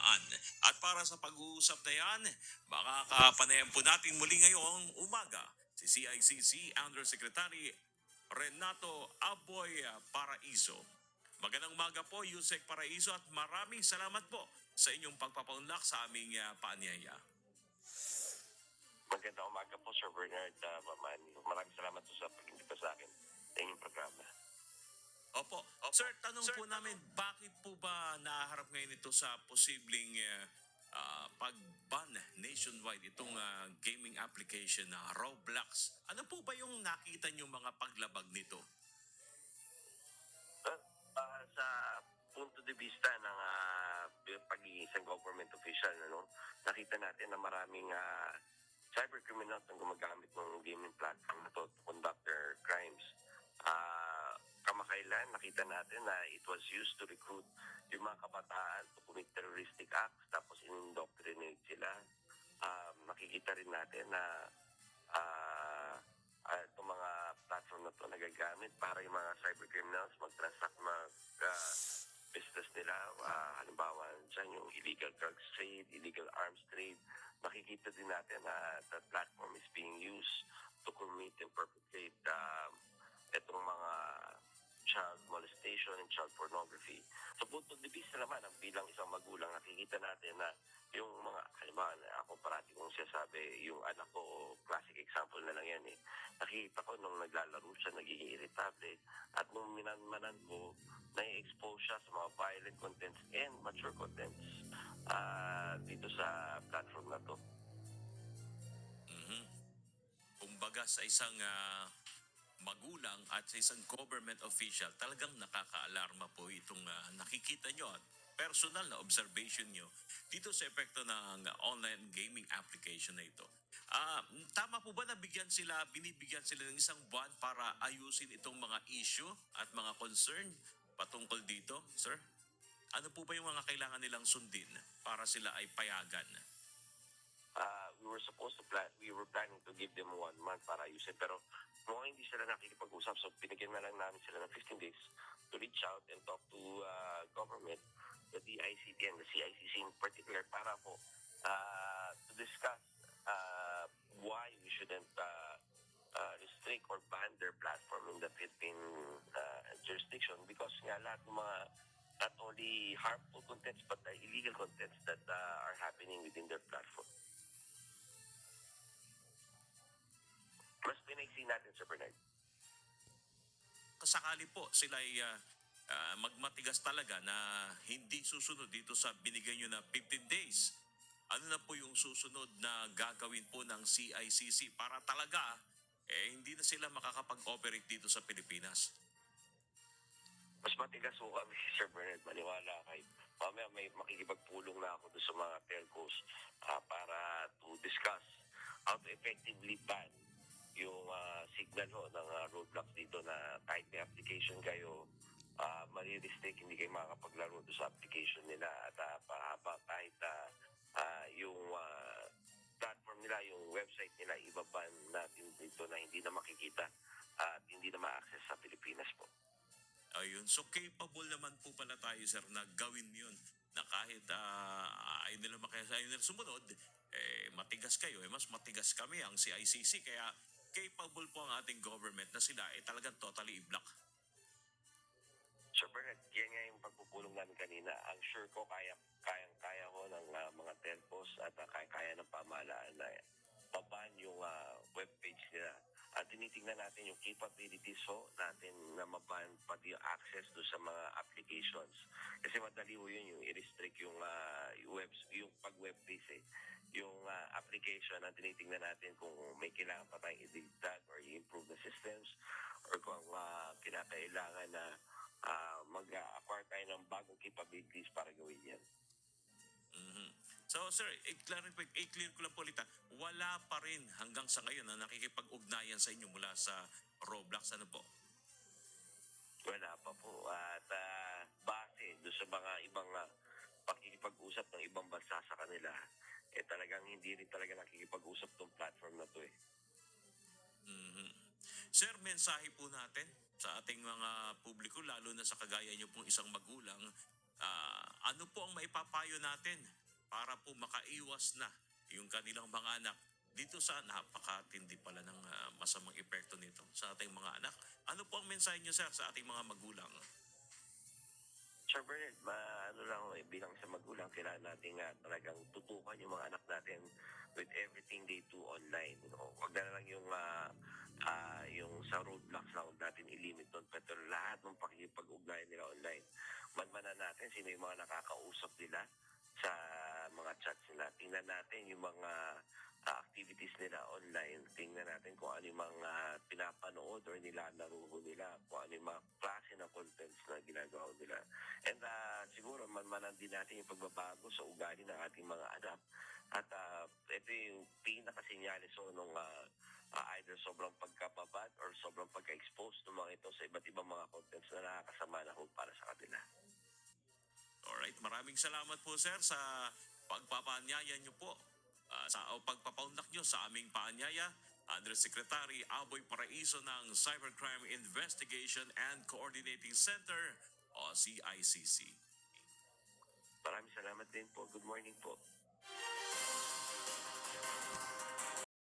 nakaraan. At para sa pag-uusap na yan, makakapanayan po natin muli ngayong umaga si CICC Undersecretary Renato Aboy Paraiso. Magandang umaga po, Yusek Paraiso, at maraming salamat po sa inyong pagpapaunlak sa aming paanyaya. Magandang umaga po, Sir Bernard Mamani. Maraming salamat po sa pag-invita sa akin sa inyong programa. Opo. Sir, tanong po namin, bakit po ba naharap ngayon ito sa posibleng pag-ban nationwide itong gaming application na Roblox? Ano po ba yung nakita niyo mga paglabag nito? Sa punto de vista ng pagiging isang government official, nakita natin na maraming cyber criminals ang gumagamit ng gaming platform na to conduct their crimes. Kamakailan, nakita natin na it was used to recruit yung mga kabataan to commit terroristic acts, tapos in-indoctrinate sila. Nakikita rin natin na itong mga platform na to nagagamit para yung mga cyber criminals mag-transact business nila. Halimbawa, dyan yung illegal drugs trade, illegal arms trade. Makikita din natin na that platform is being used to commit and perpetrate itong mga child molestation and child pornography. Sa punto de vista naman, ang bilang isang magulang, nakikita natin na yung mga, halimbawa, ako parati kong sinasabi, yung anak ko, classic example na lang yan nakikita ko nung naglalaro siya, nagiging irritable, at nung minanmanan ko, na-expose siya sa mga violent contents and mature contents dito sa platform na to. Kumbaga sa isang magulang at sa isang government official, talagang nakaka-alarma po itong nakikita nyo at personal na observation nyo dito sa epekto ng online gaming application na ito. Tama po ba na binibigyan sila ng isang buwan para ayusin itong mga issue at mga concern patungkol dito, sir? Ano po ba yung mga kailangan nilang sundin para sila ay payagan? We were planning to give them 1 month para ayusin, pero mukhang hindi sila nakikipag-usap, so binigyan na lang namin sila ng 15 days to reach out and talk to government, the DICT and the CICC in particular, para po to discuss why we shouldn't restrict or ban their platform in the Philippine jurisdiction, because nga lahat ng mga not only harmful contents but illegal contents that are happening within their platform. Mas pinaiksi natin, Sir Bernard. Kasakali po sila ay magmatigas talaga na hindi susunod dito sa binigay nyo na 15 days. Ano na po yung susunod na gagawin po ng CICC para talaga hindi na sila makakapag-operate dito sa Pilipinas? Mas matigas po kami, Sir Bernard, maniwala kayo. Mamaya may makikipagpulong na ako doon sa mga telcos para to discuss how to effectively ban yung signal ng Roblox dito, na kahit may application kayo, mali-restrict, hindi kayo makakapaglaro doon sa application nila, at kahit yung platform nila, yung website nila, ibaban natin dito na hindi na makikita at hindi na ma-access sa Pilipinas po. Ayun. So capable naman po pala tayo, sir, na gawin yun, na kahit ayaw nila sumunod, matigas kayo, mas matigas kami ang CICC, kaya capable po ang ating government na sila talagang totally i-block. Sir Bernard, yan nga yung pagpupulong namin kanina. Ang sure ko, kaya ko ng mga telcos at kaya ng pamahalaan na baban yung webpage nila. At tinitingnan natin yung capabilities natin na maban pati yung access do sa mga applications. Kasi madali yun yung i-restrict yung pag-web-based yung application, na tinitingnan natin kung may kailangan pa tayong i-digitag or i-improve the systems, or kung kinakailangan na mag-acquire tayo ng bagong capabilities para gawin yan. So sir, i-clear ko lang po ulit, wala pa rin hanggang sa ngayon na nakikipag-ugnayan sa inyo mula sa Roblox, ano po? Wala pa po. At base doon sa mga ibang pakikipag-usap ng ibang bansa sa kanila, talagang hindi rin talaga nakikipag-usap tong platform na to . Sir, mensahe po natin sa ating mga publiko, lalo na sa kagaya nyo pong isang magulang, ano po ang maipapayo natin para po makaiwas na yung kanilang mga anak dito sa napakatindi pala ng masamang epekto nito sa ating mga anak? Ano po ang mensahe niyo, sir, sa ating mga magulang? Sir Bernard, ano lang, bilang sa magulang, kailangan natin nga talagang tutukan yung mga anak natin with everything they do online. Huwag na lang yung sa roadblocks na huwag natin ilimit doon. Pero lahat ng pakikipag-ugnayan nila online, manmanan natin sino yung mga nakakausap nila sa mga chats nila. Tingnan natin yung mga activities nila online. Tingnan natin kung ano yung mga pinapanood or nilalaro nila, kung ano yung mga klase ng contents na ginagawa nila. And siguro manmanan din natin yung pagbabago sa ugali ng ating mga anak. At ito yung pinakasinyalis nung either sobrang pagkababad or sobrang pagka-expose ng mga ito sa iba't ibang mga contents na nakakasama na para sa kanila. Alright, maraming salamat po, sir, sa pagpapaanyaya niyo po o pagpapaunlak niyo sa aming paanyaya. Undersecretary Aboy Paraiso ng Cybercrime Investigation and Coordinating Center o CICC. Maraming salamat din po. Good morning po.